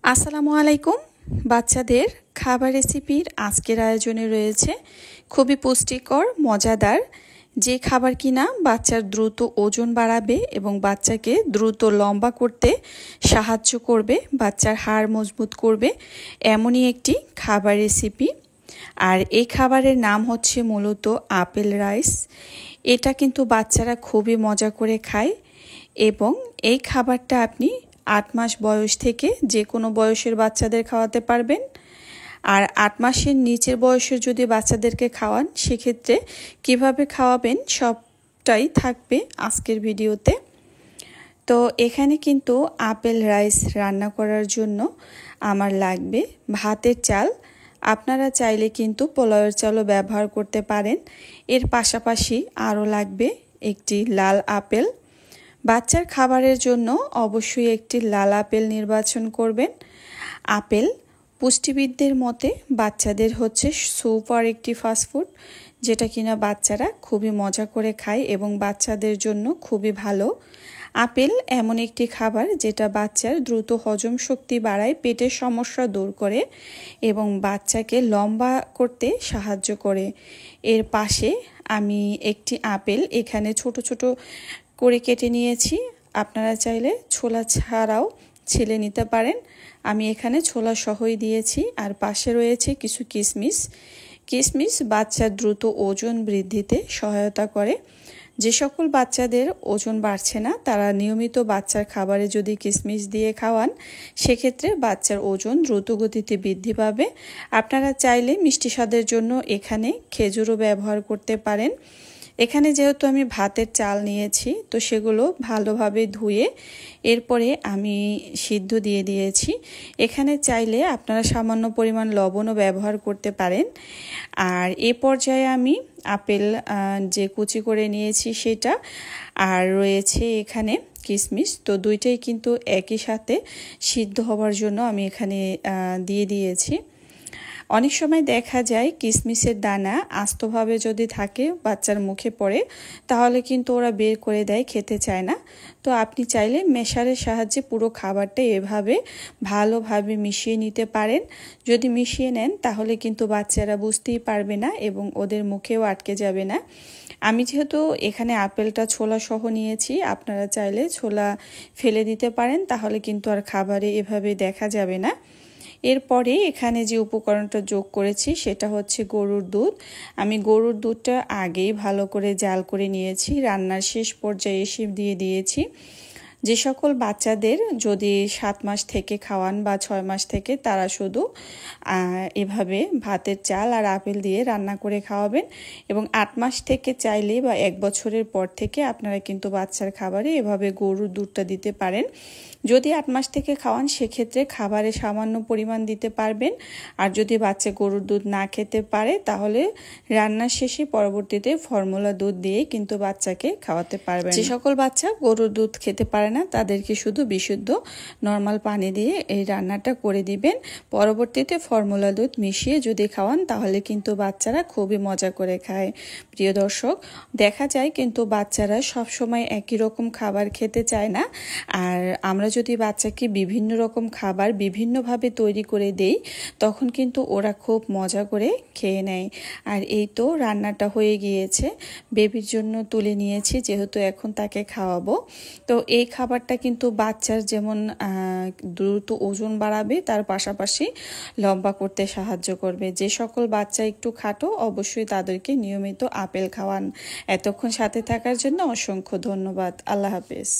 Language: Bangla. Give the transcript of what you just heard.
আসসালামু আলাইকুম। বাচ্চাদের খাবার রেসিপির আজকের আয়োজনে রয়েছে খুবই পুষ্টিকর, মজাদার যে খাবার কিনা বাচ্চার দ্রুত ওজন বাড়াবে এবং বাচ্চাকে দ্রুত লম্বা করতে সাহায্য করবে, বাচ্চার হাড় মজবুত করবে, এমনই একটি খাবার রেসিপি। আর এই খাবারের নাম হচ্ছে মূলত আপেল রাইস। এটা কিন্তু বাচ্চারা খুবই মজা করে খায় এবং এই খাবারটা আপনি 8 মাস বয়স থেকে যে কোনো বয়সের বাচ্চাদের খাওয়াতে পারবেন। আর 8 মাসের নিচের বয়সের যদি বাচ্চাদেরকে খাওয়ান, সেক্ষেত্রে কিভাবে খাওয়াবেন সবটাই থাকবে আজকের ভিডিওতে। তো এখানে কিন্তু আপেল রাইস রান্না করার জন্য আমার লাগবে ভাতের চাল। আপনারা চাইলে কিন্তু পোলাওয়ের চালও ব্যবহার করতে পারেন। এর পাশাপাশি আরও লাগবে একটি লাল আপেল। বাচ্চার খাবারের জন্য অবশ্যই একটি লাল আপেল নির্বাচন করবেন। আপেল পুষ্টিবিদদের মতে বাচ্চাদের হচ্ছে সুপার একটি ফাস্টফুড, যেটা কিনা বাচ্চারা খুবই মজা করে খায় এবং বাচ্চাদের জন্য খুবই ভালো। আপেল এমন একটি খাবার যেটা বাচ্চার দ্রুত হজম শক্তি বাড়ায়, পেটের সমস্যা দূর করে এবং বাচ্চাকে লম্বা করতে সাহায্য করে। এর পাশে আমি একটি আপেল এখানে ছোট ছোট করে কেটে নিয়েছি। আপনারা চাইলে ছোলা ছাড়াও ছিলে নিতে পারেন। আমি এখানে ছোলা সহই দিয়েছি। আর পাশে রয়েছে কিছু কিশমিশ। কিশমিশ বাচ্চার দ্রুত ওজন বৃদ্ধিতে সহায়তা করে। যে সকল বাচ্চাদের ওজন বাড়ছে না, তারা নিয়মিত বাচ্চার খাবারে যদি কিশমিশ দিয়ে খাওয়ান, সেক্ষেত্রে বাচ্চার ওজন দ্রুত গতিতে বৃদ্ধি পাবে। আপনারা চাইলে মিষ্টি স্বাদের জন্য এখানে খেজুরও ব্যবহার করতে পারেন। এখানে যেহেতু আমি ভাতের চাল নিয়েছি, তো সেগুলো ভালোভাবে ধুয়ে এরপরে আমি সিদ্ধ দিয়ে দিয়েছি। এখানে চাইলে আপনারা সামান্য পরিমাণ লবণও ব্যবহার করতে পারেন। আর এ পর্যায়ে আমি আপেল যে কুচি করে নিয়েছি সেটা, আর রয়েছে এখানে কিশমিশ, তো দুইটাই কিন্তু একই সাথে সিদ্ধ হওয়ার জন্য আমি এখানে দিয়ে দিয়েছি। অনেক সময় দেখা যায় কিশমিশের দানা আস্তভাবে যদি থাকে বাচ্চার মুখে পড়ে, তাহলে কিন্তু ওরা বের করে দেয়, খেতে চায় না। তো আপনি চাইলে মেশারের সাহায্যে পুরো খাবারটা এভাবে ভালোভাবে মিশিয়ে নিতে পারেন। যদি মিশিয়ে নেন তাহলে কিন্তু বাচ্চারা বুঝতেই পারবে না এবং ওদের মুখেও আটকে যাবে না। আমি যেহেতু এখানে আপেলটা ছোলা সহ নিয়েছি, আপনারা চাইলে ছোলা ফেলে দিতে পারেন, তাহলে কিন্তু আর খাবারে এভাবে দেখা যাবে না। এরপরে এখানে যে উপকরণটা যোগ করেছি সেটা হচ্ছে গরুর দুধ। আমি গরুর দুধটা আগেই ভালো করে জাল করে নিয়েছি, রান্নার শেষ পর্যায়ে এসে দিয়ে দিয়েছি। যে সকল বাচ্চাদের যদি 7 মাস থেকে খাওয়ান বা 6 মাস থেকে, তারা শুধু এভাবে ভাতের চাল আর আপেল দিয়ে রান্না করে খাওয়াবেন। এবং 8 মাস থেকে চাইলে বা 1 বছরের পর থেকে আপনারা কিন্তু বাচ্চার খাবারে এভাবে গরুর দুধটা দিতে পারেন। যদি 8 মাস থেকে খাওয়ান, সেক্ষেত্রে খাবারে সামান্য পরিমাণ দিতে পারবেন। আর যদি বাচ্চা গরুর দুধ না খেতে পারে, তাহলে রান্নার শেষে পরবর্তীতে ফর্মুলা দুধ দিয়ে কিন্তু বাচ্চাকে খাওয়াতে পারবেন। যে সকল বাচ্চা গরুর দুধ খেতে পারে না, তাদেরকে শুধু বিশুদ্ধ নর্মাল পানি দিয়ে এই রান্নাটা করে দিবেন। পরবর্তীতে ফর্মুলা দুধ মিশিয়ে যদি খাওয়ান, তাহলে কিন্তু বাচ্চারা খুবই মজা করে খায়। প্রিয় দর্শক, দেখা যায় কিন্তু বাচ্চারা সব সময় একই রকম খাবার খেতে চায় না। আর আমরা যদি বাচ্চাকে বিভিন্ন রকম খাবার বিভিন্নভাবে তৈরি করে দেই, তখন কিন্তু ওরা খুব মজা করে খেয়ে নেয়। আর এই তো রান্নাটা হয়ে গিয়েছে, বেবির জন্য তুলে নিয়েছি, যেহেতু এখন তাকে খাওয়াবো। তো এই খাবারটা কিন্তু বাচ্চার যেমন দ্রুত ওজন বাড়াবে, তার পাশাপাশি লম্বা করতে সাহায্য করবে। যে সকল বাচ্চা একটু খাটো, অবশ্যই তাদেরকে নিয়মিত আপেল খাওয়ান। এতক্ষণ সাথে থাকার জন্য অসংখ্য ধন্যবাদ। আল্লাহ হাফেজ।